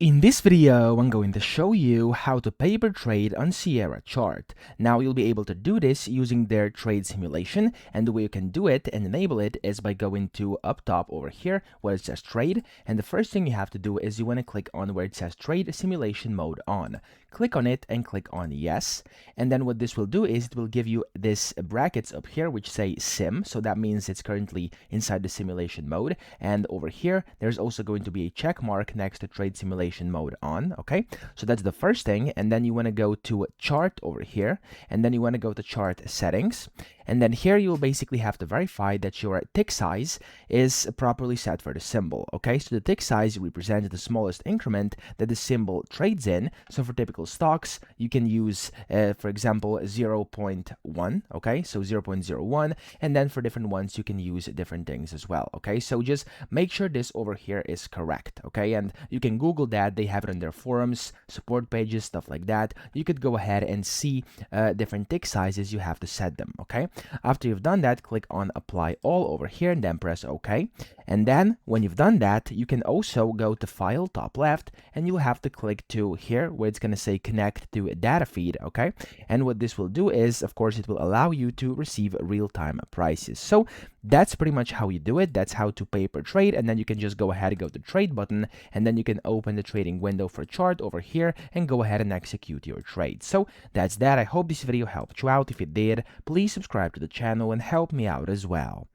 In this video, I'm going to show you how to paper trade on Sierra Chart. Now, you'll be able to do this using their trade simulation, and the way you can do it and enable it is by going to up top over here where it says trade, and the first thing you have to do is you want to click on where it says trade simulation mode on. Click on it and click on yes, and then what this will do is it will give you this brackets up here which say sim, so that means it's currently inside the simulation mode, and over here there's also going to be a check mark next to trade simulation mode on. Okay, so that's the first thing, and then you want to go to chart over here, and then you want to go to chart settings, and then here you'll basically have to verify that your tick size is properly set for the symbol. Okay, so the tick size represents the smallest increment that the symbol trades in. So for typical stocks you can use for example 0.1. okay, so 0.01, and then for different ones you can use different things as well. Okay, so just make sure this over here is correct. Okay, and you can Google that. They have it on their forums, support pages, stuff like that. You could go ahead and see different tick sizes you have to set them. Okay, after you've done that, click on apply all over here and then press OK. And then when you've done that, you can also go to file top left, and you'll have to click to here where it's going to say connect to a data feed. Okay, and what this will do is, of course, it will allow you to receive real-time prices. So that's pretty much how you do it. That's how to paper trade, and then you can just go ahead and go to trade button, and then you can open the trading window for chart over here and go ahead and execute your trade. So that's that. I hope this video helped you out. If it did, please subscribe to the channel and help me out as well.